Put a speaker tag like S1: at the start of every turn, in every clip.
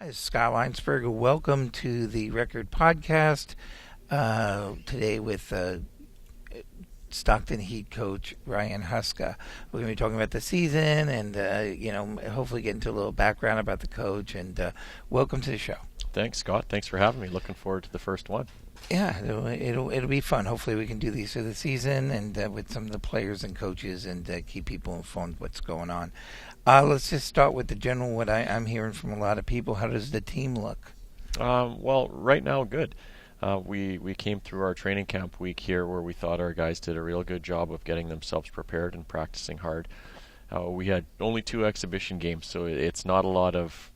S1: Hi, Scott Linesburgh. Welcome to the Record Podcast. Today with Stockton Heat coach Ryan Huska. We're going to be talking about the season and, hopefully get into a little background about the coach. And welcome to the show.
S2: Thanks, Scott. Thanks for having me. Looking forward to the first one.
S1: Yeah, it'll be fun. Hopefully, we can do these for the season and with some of the players and coaches and keep people informed what's going on. Let's just start with the general. What I'm hearing from a lot of people. How does the team look?
S2: Well, right now, good. We came through our training camp week here where we thought our guys did a real good job of getting themselves prepared and practicing hard. We had only 2 exhibition games, so it's not a lot of,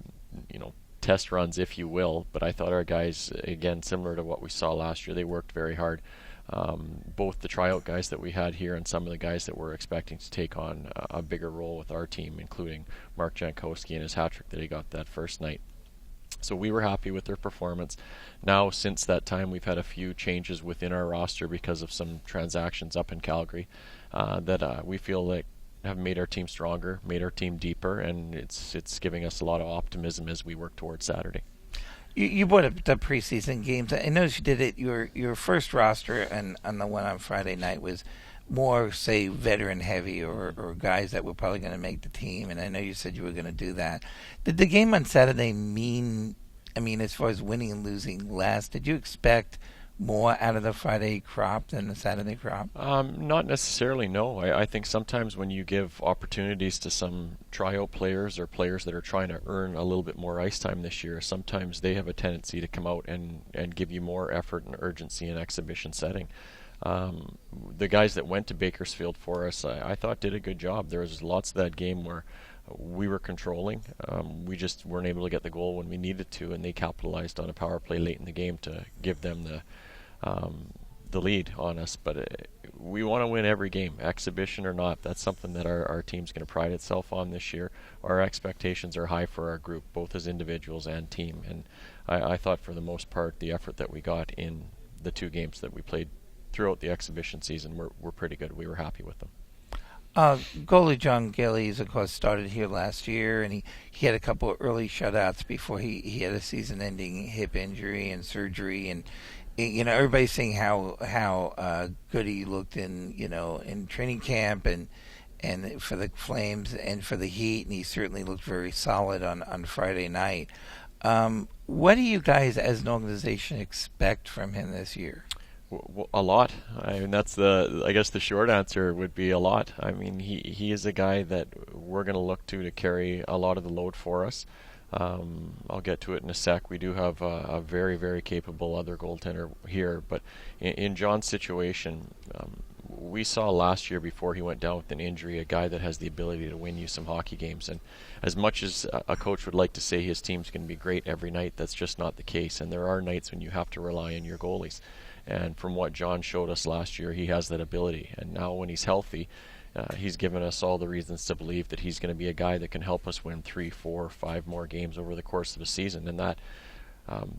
S2: test runs, if you will, but I thought our guys, again, similar to what we saw last year, they worked very hard. Both the tryout guys that we had here and some of the guys that we're expecting to take on a bigger role with our team, including Mark Jankowski and his hat trick that he got that first night. So we were happy with their performance. Now, since that time, we've had a few changes within our roster because of some transactions up in Calgary that we feel like have made our team stronger, made our team deeper, and it's giving us a lot of optimism as we work towards Saturday.
S1: You brought up the preseason games. I noticed you did it. Your first roster and on the one on Friday night was more, say, veteran heavy or guys that were probably going to make the team. And I know you said you were going to do that. Did the game on Saturday mean? I mean, as far as winning and losing, less? Did you expect more out of the Friday crop than the Saturday crop?
S2: Not necessarily, no. I think sometimes when you give opportunities to some tryout players or players that are trying to earn a little bit more ice time this year, sometimes they have a tendency to come out and give you more effort and urgency in exhibition setting. The guys that went to Bakersfield for us, I thought did a good job. There was lots of that game where we were controlling. We just weren't able to get the goal when we needed to, and they capitalized on a power play late in the game to give them the lead on us. But we want to win every game, exhibition or not. That's something that our team's going to pride itself on this year. Our expectations are high for our group, both as individuals and team. And I thought for the most part the effort that we got in the 2 games that we played throughout the exhibition season were pretty good. We were happy with them.
S1: Goalie Jon Gillies, of course, started here last year, and he had a couple of early shutouts before he had a season-ending hip injury and surgery, and everybody's saying how good he looked in training camp and for the Flames and for the Heat, and he certainly looked very solid on Friday night. What do you guys as an organization expect from him this year?
S2: A lot. I mean, that's I guess the short answer would be a lot. I mean, he is a guy that we're going to look to carry a lot of the load for us. I'll get to it in a sec. We do have a very, very capable other goaltender here, but in Jon's situation, we saw last year before he went down with an injury a guy that has the ability to win you some hockey games. And as much as a coach would like to say his team's going to be great every night, that's just not the case. And there are nights when you have to rely on your goalies. And from what Jon showed us last year, he has that ability. And now when he's healthy, he's given us all the reasons to believe that he's going to be a guy that can help us win 3, 4, 5 more games over the course of the season. And that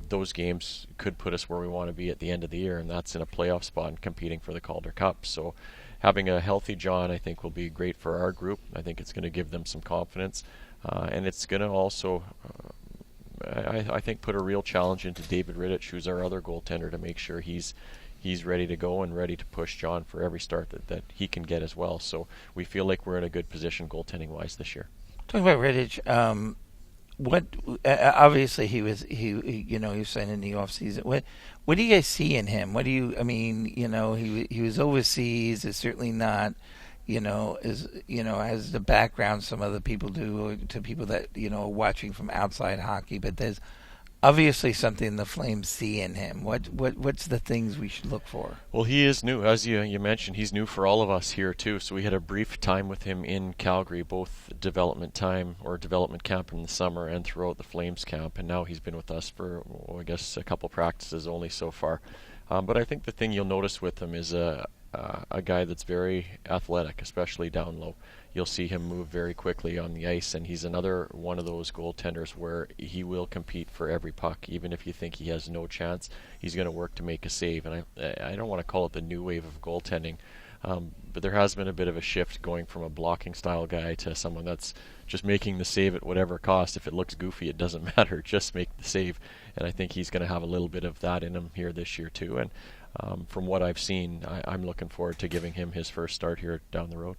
S2: those games could put us where we want to be at the end of the year, and that's in a playoff spot and competing for the Calder Cup. So having a healthy Jon, I think, will be great for our group. I think it's going to give them some confidence. And it's going to also... I think put a real challenge into David Riddick, who's our other goaltender, to make sure he's ready to go and ready to push Jon for every start that he can get as well. So we feel like we're in a good position goaltending wise this year.
S1: Talking about Riddick, what obviously he was signed in the off season. What do you guys see in him? He was overseas. It's certainly not. Has the background some other people do to people that, are watching from outside hockey, but there's obviously something the Flames see in him. What's the things we should look for?
S2: Well, he is new. As you mentioned, he's new for all of us here too. So we had a brief time with him in Calgary, both development time or development camp in the summer and throughout the Flames camp. And now he's been with us for, I guess, a couple practices only so far. But I think the thing you'll notice with him is a guy that's very athletic, especially down low. You'll see him move very quickly on the ice, and he's another one of those goaltenders where he will compete for every puck. Even if you think he has no chance, he's going to work to make a save. And I don't want to call it the new wave of goaltending, But there has been a bit of a shift going from a blocking style guy to someone that's just making the save at whatever cost. If it looks goofy, it doesn't matter. Just make the save. And I think he's going to have a little bit of that in him here this year too. And from what I've seen, I'm looking forward to giving him his first start here down the road.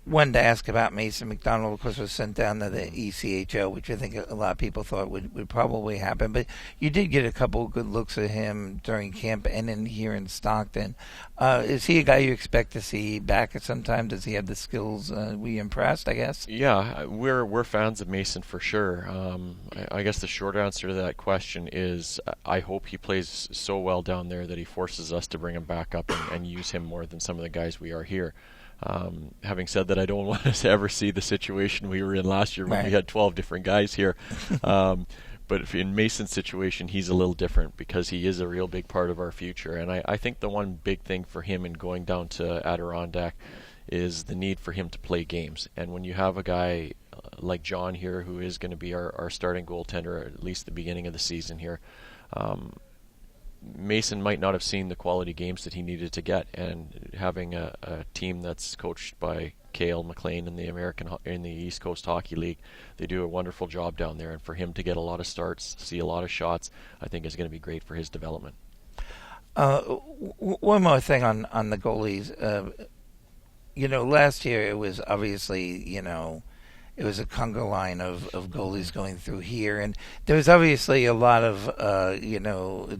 S1: Wanted to ask about Mason McDonald, of course, was sent down to the ECHL, which I think a lot of people thought would probably happen. But you did get a couple of good looks at him during camp and in here in Stockton. Is he a guy you expect to see back at some time? Does he have the skills? Were you impressed, I guess?
S2: Yeah, we're fans of Mason for sure. I guess the short answer to that question is I hope he plays so well down there that he forces us to bring him back up and use him more than some of the guys we are here. Having said that, I don't want us to ever see the situation we were in last year when we had 12 different guys here. But if in Mason's situation, he's a little different because he is a real big part of our future. And I think the one big thing for him in going down to Adirondack is the need for him to play games. And when you have a guy like Jon here, who is going to be our starting goaltender at least the beginning of the season here, Mason might not have seen the quality games that he needed to get, and having a team that's coached by Cale McLean in the East Coast Hockey League, they do a wonderful job down there, and for him to get a lot of starts, see a lot of shots, I think is going to be great for his development.
S1: One more thing on the goalies. Last year it was obviously, it was a conga line of goalies going through here, and there was obviously a lot of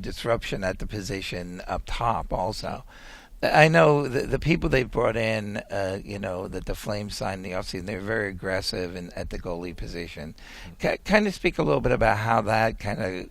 S1: disruption at the position up top also. I know the people they brought in, that the Flames signed in the offseason, they're very aggressive at the goalie position. Kind of speak a little bit about how that kind of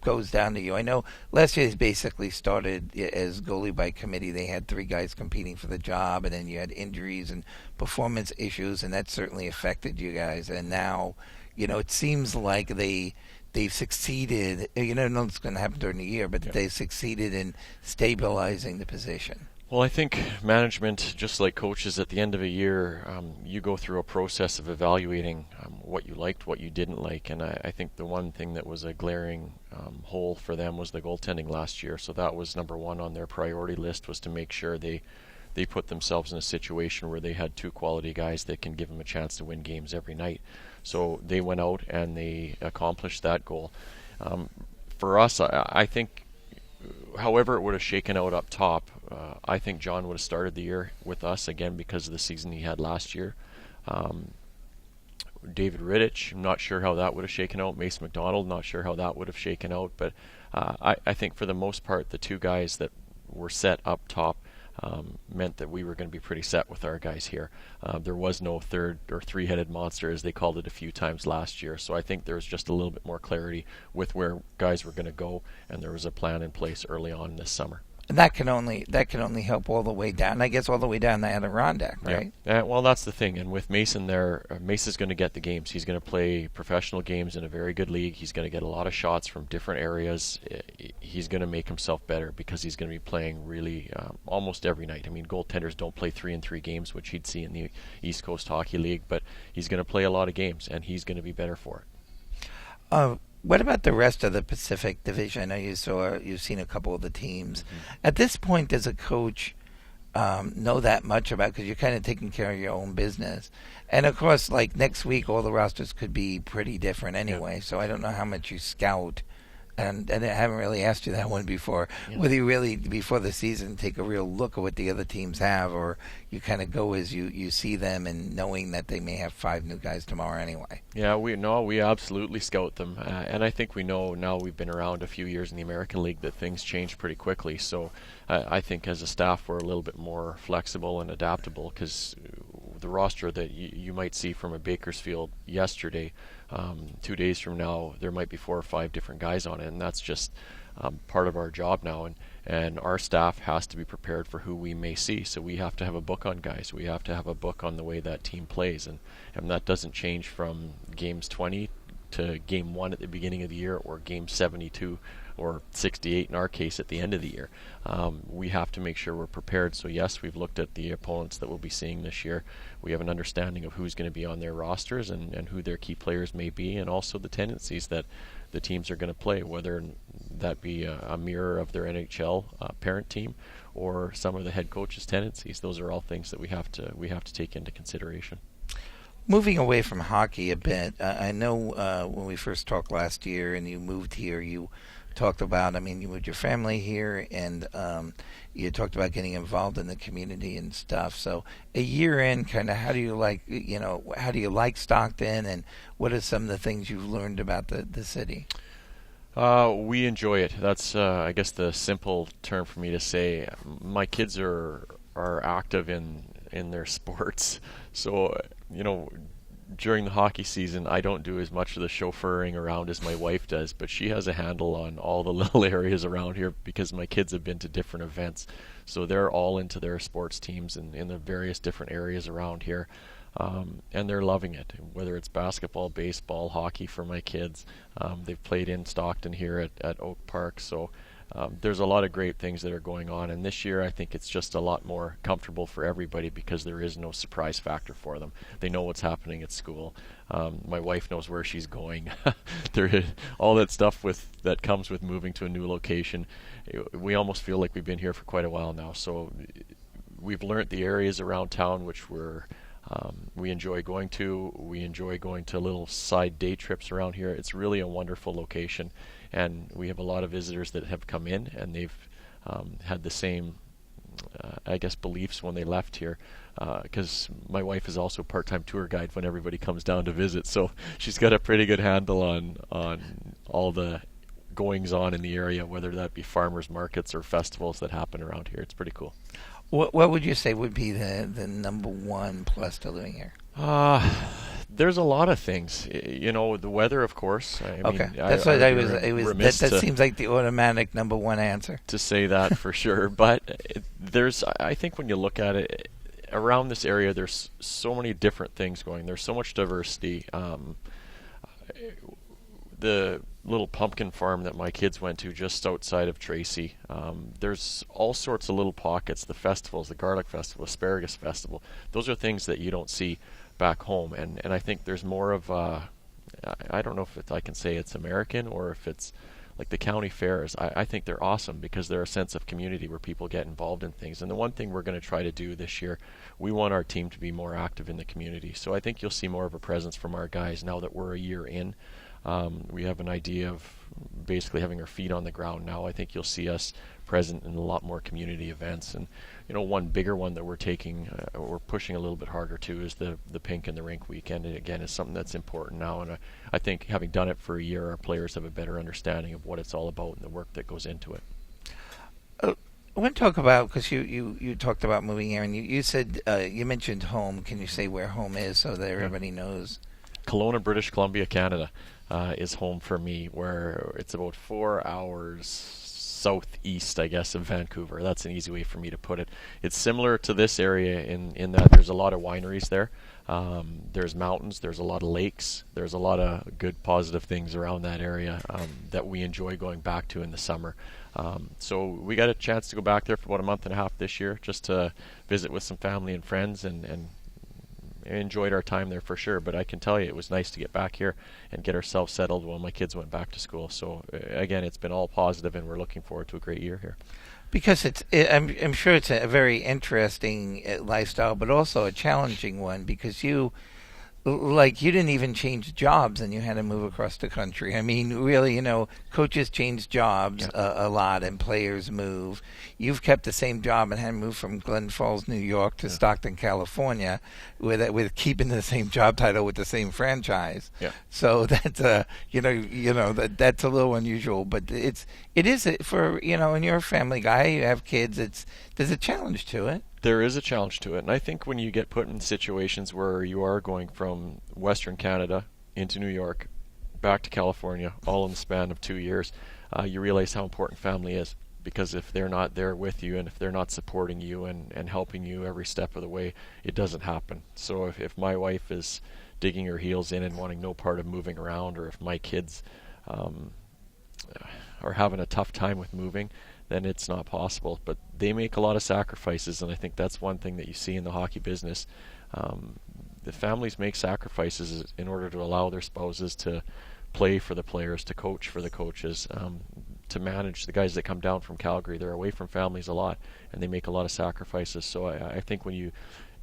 S1: goes down to you. I know last year they basically started as goalie by committee. They had 3 guys competing for the job, and then you had injuries and performance issues, and that certainly affected you guys. And now, it seems like they've succeeded. No, it's going to happen during the year, but they've succeeded in stabilizing the position.
S2: Well, I think management, just like coaches, at the end of a year, you go through a process of evaluating what you liked, what you didn't like, and I think the one thing that was a glaring hole for them was the goaltending last year. So that was number one on their priority list, was to make sure they put themselves in a situation where they had 2 quality guys that can give them a chance to win games every night. So they went out and they accomplished that goal. For us, I think, however it would have shaken out up top, I think Jon would have started the year with us again because of the season he had last year. David Riddick, I'm not sure how that would have shaken out. Mason McDonald, not sure how that would have shaken out. But I think for the most part, the 2 guys that were set up top meant that we were going to be pretty set with our guys here. There was no third or 3-headed monster, as they called it a few times last year. So I think there was just a little bit more clarity with where guys were going to go, and there was a plan in place early on this summer.
S1: And that can only help all the way down. I guess all the way down the Adirondack, right?
S2: Yeah. Well, that's the thing. And with Mason there, Mason's going to get the games. He's going to play professional games in a very good league. He's going to get a lot of shots from different areas. He's going to make himself better because he's going to be playing really almost every night. I mean, goaltenders don't play 3-in-3 games, which he'd see in the East Coast Hockey League, but he's going to play a lot of games, and he's going to be better for it.
S1: What about the rest of the Pacific Division? I know you've seen a couple of the teams. Mm-hmm. At this point, does a coach know that much about, because you're kind of taking care of your own business? And of course, like next week, all the rosters could be pretty different anyway. So I don't know how much you scout. And I haven't really asked you that one before. Yeah. Whether you really, before the season, take a real look at what the other teams have, or you kind of go as you see them, and knowing that they may have 5 new guys tomorrow anyway.
S2: Yeah, we absolutely scout them. And I think we know now, we've been around a few years in the American League, that things change pretty quickly. So I think as a staff, we're a little bit more flexible and adaptable, because the roster that you might see from a Bakersfield yesterday, 2 days from now, there might be 4 or 5 different guys on it, and that's just part of our job now. And our staff has to be prepared for who we may see. So we have to have a book on guys. We have to have a book on the way that team plays, and that doesn't change from games 20 to game 1 at the beginning of the year, or game 72 or 68 in our case at the end of the year. We have to make sure we're prepared. So yes, we've looked at the opponents that we'll be seeing this year. We have an understanding of who's going to be on their rosters, and who their key players may be, and also the tendencies that the teams are going to play, whether that be a mirror of their NHL parent team, or some of the head coach's tendencies. Those are all things that we have to take into consideration.
S1: Moving away from hockey a bit, I know when we first talked last year and you moved here, you talked about, you moved your family here, and you talked about getting involved in the community and stuff. So a year in, kind of, how do you like Stockton, and what are some of the things you've learned about the city?
S2: We enjoy it. That's, I guess, the simple term for me to say. My kids are active in their sports, so during the hockey season, I don't do as much of the chauffeuring around as my wife does, but she has a handle on all the little areas around here because my kids have been to different events, so they're all into their sports teams and in the various different areas around here. And they're loving it, whether it's basketball, baseball, hockey for my kids. They've played in Stockton here at Oak Park, so there's a lot of great things that are going on. And this year I think it's just a lot more comfortable for everybody because there is no surprise factor for them. They know what's happening at school. My wife knows where she's going. All that stuff that comes with moving to a new location. We almost feel like we've been here for quite a while now, so we've learned the areas around town which we enjoy going to. We enjoy going to little side day trips around here. It's really a wonderful location, and we have a lot of visitors that have come in, and they've had the same, beliefs when they left here. Because my wife is also a part-time tour guide when everybody comes down to visit, so she's got a pretty good handle on all the goings on in the area, whether that be farmers markets or festivals that happen around here. It's pretty cool.
S1: What would you say would be the number one plus to living here?
S2: There's a lot of things. The wetter, of course.
S1: Okay, that's what I was. That seems like the automatic number one answer.
S2: To say that for sure, but I think when you look at it, around this area, there's so many different things going. There's so much diversity. The little pumpkin farm that my kids went to just outside of Tracy, there's all sorts of little pockets. The festivals, the garlic festival, asparagus festival, those are things that you don't see back home, and I think there's more of I don't know if I can say it's American or if it's like the county fairs. I think they're awesome because they're a sense of community where people get involved in things. And the one thing we're going to try to do this year, we want our team to be more active in the community. So I think you'll see more of a presence from our guys now that we're a year in. We have an idea of basically having our feet on the ground now. I think you'll see us present in a lot more community events. And one bigger one that we're pushing a little bit harder to is the Pink and the Rink weekend. And again, it's something that's important now. And I think having done it for a year, our players have a better understanding of what it's all about and the work that goes into it.
S1: I want to talk about, because you talked about moving here, and you said you mentioned home. Can you say where home is so that everybody knows?
S2: Kelowna, British Columbia, Canada is home for me, where it's about 4 hours southeast, I guess, of Vancouver. That's an easy way for me to put it. It's similar to this area in that there's a lot of wineries there. There's mountains, there's a lot of lakes, there's a lot of good positive things around that area that we enjoy going back to in the summer. So we got a chance to go back there for about a month and a half this year just to visit with some family and friends, and enjoyed our time there for sure. But I can tell you it was nice to get back here and get ourselves settled while my kids went back to school. So again, it's been all positive, and we're looking forward to a great year here.
S1: Because I'm sure it's a very interesting lifestyle, but also a challenging one, because you didn't even change jobs and you had to move across the country. I mean, really, coaches change jobs a lot, and players move. You've kept the same job and had moved from Glens Falls, New York to Stockton, California, with keeping the same job title with the same franchise.
S2: Yeah.
S1: So that's that's a little unusual, but it is for and you're a family guy, you have kids. There's a challenge to it.
S2: There is a challenge to it, and I think when you get put in situations where you are going from Western Canada into New York, back to California, all in the span of 2 years, you realize how important family is. Because if they're not there with you, and if they're not supporting you and helping you every step of the way, it doesn't happen. So if my wife is digging her heels in and wanting no part of moving around, or if my kids are having a tough time with moving, then it's not possible. But they make a lot of sacrifices, and I think that's one thing that you see in the hockey business. The families make sacrifices in order to allow their spouses to play for the players, to coach for the coaches, to manage the guys that come down from Calgary. They're away from families a lot, and they make a lot of sacrifices. So I think when you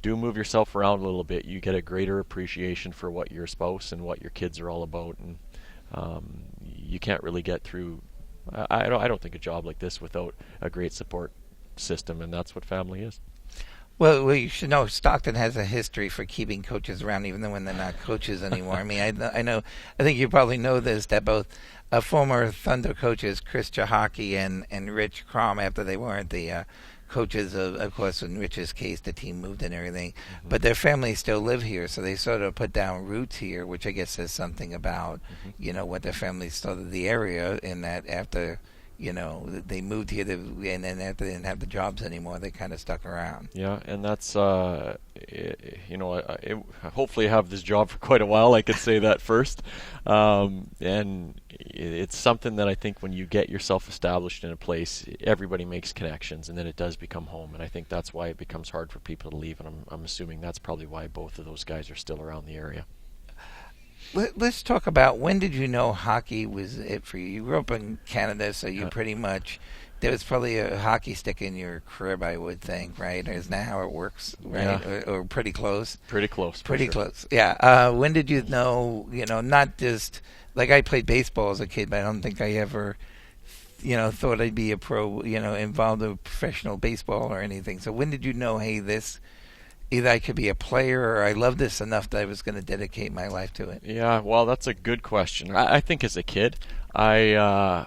S2: do move yourself around a little bit, you get a greater appreciation for what your spouse and what your kids are all about, and you can't really get through. I don't think a job like this without a great support system, and that's what family is.
S1: Well, you should know Stockton has a history for keeping coaches around, even though when they're not coaches anymore. I mean, I think you probably know this, that both former Thunder coaches Chris Jahaki and Rich Crom, after they weren't the coaches of course, in Rich's case, the team moved and everything, but their families still live here, so they sort of put down roots here, which I guess says something about, what their families thought of the area, in that after, they moved here, and then after they didn't have the jobs anymore, they kind of stuck around.
S2: Yeah, and that's, hopefully I have this job for quite a while, I could say that first. And it's something that I think when you get yourself established in a place, everybody makes connections, and then it does become home. And I think that's why it becomes hard for people to leave, and I'm assuming that's probably why both of those guys are still around the area.
S1: Let's talk about, when did you know hockey was it for you? You grew up in Canada, so you pretty much, there was probably a hockey stick in your crib, I would think, right? Isn't that how it works, right?
S2: Yeah.
S1: Or pretty close?
S2: Pretty close.
S1: Pretty
S2: sure.
S1: close, yeah. When did you know, not just, like I played baseball as a kid, but I don't think I ever, thought I'd be a pro, involved in professional baseball or anything. So when did you know, hey, this, either I could be a player or I love this enough that I was going to dedicate my life to it?
S2: Yeah, well, that's a good question. I think as a kid, I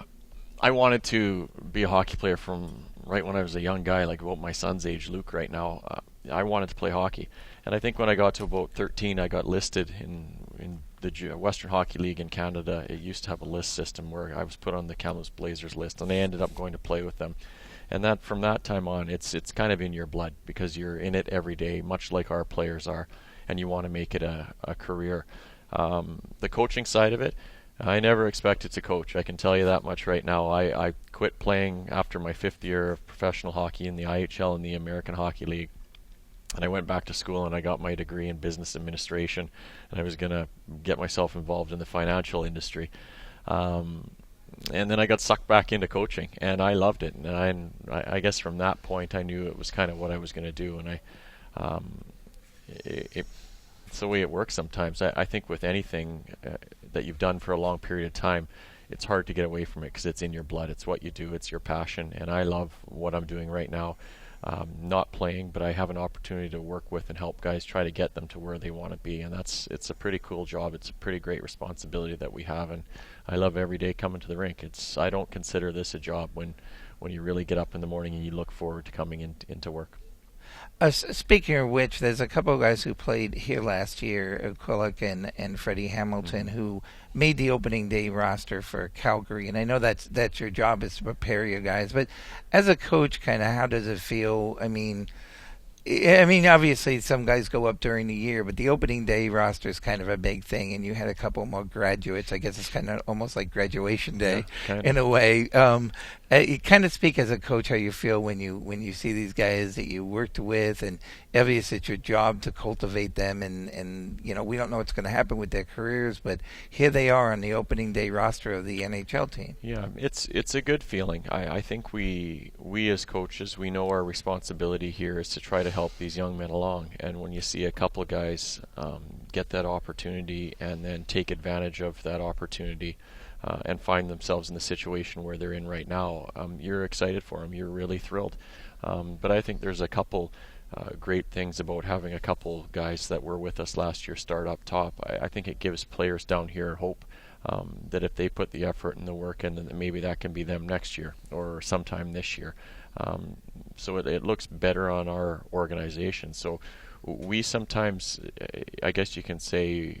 S2: wanted to be a hockey player from right when I was a young guy, like about my son's age, Luke, right now. I wanted to play hockey. And I think when I got to about 13, I got listed in the Western Hockey League in Canada. It used to have a list system where I was put on the Kamloops Blazers list, and I ended up going to play with them. And that from that time on, it's kind of in your blood, because you're in it every day, much like our players are, and you want to make it a career. The coaching side of it, I never expected to coach. I can tell you that much right now. I quit playing after my 5th year of professional hockey in the IHL and the American Hockey League. And I went back to school and I got my degree in business administration, and I was going to get myself involved in the financial industry. And then I got sucked back into coaching, and I loved it. And I guess from that point, I knew it was kind of what I was going to do. And it's the way it works sometimes. I think with anything that you've done for a long period of time, it's hard to get away from it because it's in your blood. It's what you do. It's your passion. And I love what I'm doing right now. Not playing, but I have an opportunity to work with and help guys try to get them to where they want to be, and it's a pretty cool job. It's a pretty great responsibility that we have, and I love every day coming to the rink. I don't consider this a job when you really get up in the morning and you look forward to coming into work.
S1: Speaking of which, there's a couple of guys who played here last year, Quillick and Freddie Hamilton, who made the opening day roster for Calgary. And I know that's your job, is to prepare your guys. But as a coach, kind of, how does it feel? I mean, obviously some guys go up during the year, but the opening day roster is kind of a big thing, and you had a couple more graduates. I guess it's kind of almost like graduation day, in a way. You kind of speak as a coach how you feel when you see these guys that you worked with, and obviously it's your job to cultivate them, and we don't know what's going to happen with their careers, but here they are on the opening day roster of the NHL team.
S2: Yeah, it's a good feeling. I think we as coaches, we know our responsibility here is to try to help these young men along, and when you see a couple of guys get that opportunity and then take advantage of that opportunity and find themselves in the situation where they're in right now, you're excited for them. You're really thrilled. But I think there's a couple great things about having a couple guys that were with us last year start up top. I think it gives players down here hope that if they put the effort and the work in, then maybe that can be them next year or sometime this year. So it looks better on our organization. So we sometimes, I guess you can say,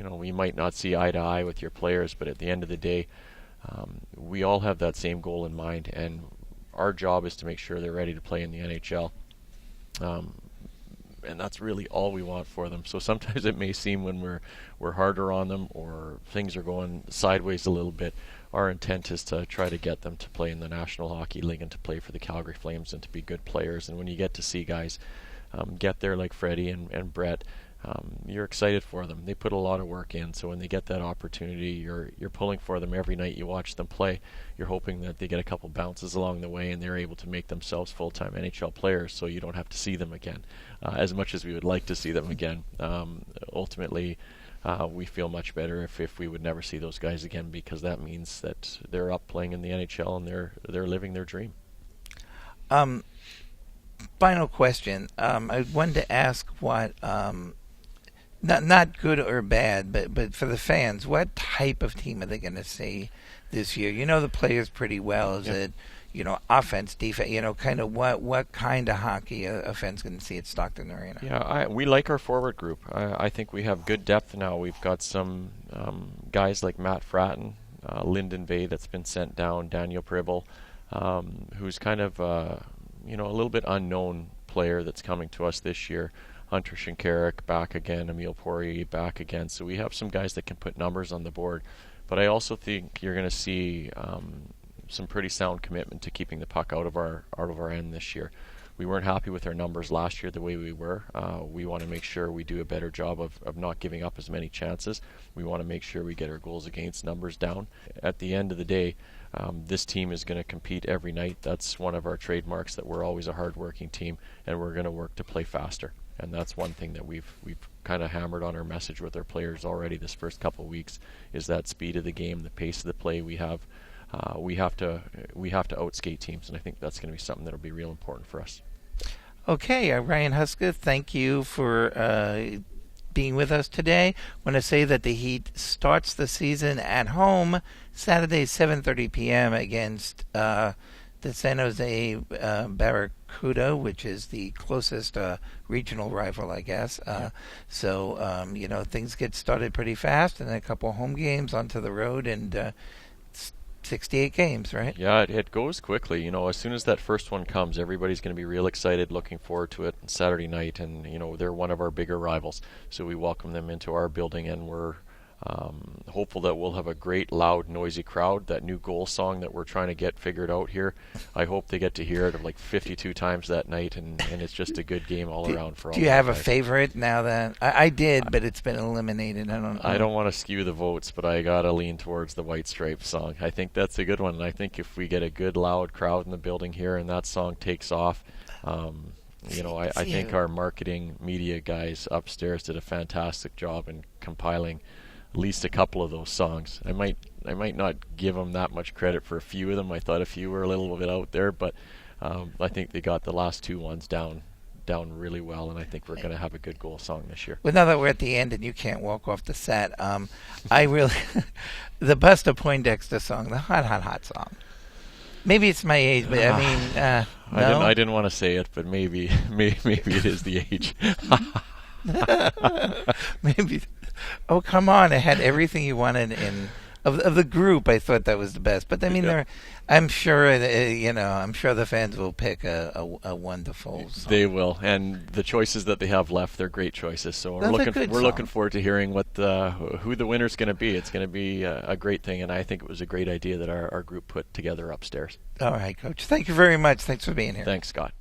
S2: we might not see eye to eye with your players, but at the end of the day, we all have that same goal in mind, and our job is to make sure they're ready to play in the NHL. And that's really all we want for them. So sometimes it may seem when we're harder on them or things are going sideways a little bit, our intent is to try to get them to play in the National Hockey League and to play for the Calgary Flames and to be good players. And when you get to see guys get there like Freddie and Brett, you're excited for them. They put a lot of work in, so when they get that opportunity, you're pulling for them every night you watch them play. You're hoping that they get a couple bounces along the way and they're able to make themselves full-time NHL players, so you don't have to see them again. As much as we would like to see them again, ultimately, we feel much better if we would never see those guys again, because that means that they're up playing in the NHL and they're living their dream.
S1: Final question. I wanted to ask what, not good or bad, but for the fans, what type of team are they going to see this year? You know the players pretty well. Is it, offense, defense? Kind of what kind of hockey a fan's going to see at Stockton Arena?
S2: Yeah, we like our forward group. I think we have good depth now. We've got some guys like Matt Fratton, Lyndon Bay that's been sent down, Daniel Pribble, who's kind of a little bit unknown player that's coming to us this year. Hunter Shinkarik back again, Emile Poirier back again. So we have some guys that can put numbers on the board. But I also think you're going to see some pretty sound commitment to keeping the puck out of our end this year. We weren't happy with our numbers last year the way we were. We want to make sure we do a better job of not giving up as many chances. We want to make sure we get our goals against numbers down. At the end of the day, this team is going to compete every night. That's one of our trademarks, that we're always a hard-working team, and we're going to work to play faster. And that's one thing that we've kind of hammered on our message with our players already this first couple of weeks, is that speed of the game, the pace of the play we have. We have to outskate teams, and I think that's going to be something that will be real important for us.
S1: Okay, Ryan Huska, thank you for being with us today. I want to say that the Heat starts the season at home Saturday, 7:30 p.m. against the San Jose Barracuda, which is the closest regional rival, I guess. So, things get started pretty fast, and then a couple home games onto the road, and 68 games, right?
S2: Yeah, it goes quickly. As soon as that first one comes, everybody's going to be real excited, looking forward to it on Saturday night, and, they're one of our bigger rivals. So we welcome them into our building, and we're hopeful that we'll have a great, loud, noisy crowd. That new goal song that we're trying to get figured out here, I hope they get to hear it like 52 times that night, and it's just a good game all around for all.
S1: Do you have a favorite now that I did, but it's been eliminated? I
S2: don't want to skew the votes, but I gotta lean towards the White Stripes song. I think that's a good one, and I think if we get a good, loud crowd in the building here and that song takes off, I think our marketing media guys upstairs did a fantastic job in compiling at least a couple of those songs. I might not give them that much credit for a few of them. I thought a few were a little bit out there, but I think they got the last two ones down really well, and I think we're going to have a good goal song this year.
S1: Well, now that we're at the end and you can't walk off the set, I really the Buster Poindexter song, the hot song. Maybe it's my age, but I mean, no?
S2: I didn't want to say it, but maybe it is the age.
S1: Maybe. Oh, come on! It had everything you wanted in of the group. I thought that was the best, but I mean, I'm sure I'm sure the fans will pick a wonderful song.
S2: They will, and the choices that they have left, they're great choices. So we're looking forward to hearing who the winner's going to be. It's going to be a great thing, and I think it was a great idea that our group put together upstairs.
S1: All right, Coach. Thank you very much. Thanks for being here.
S2: Thanks, Scott.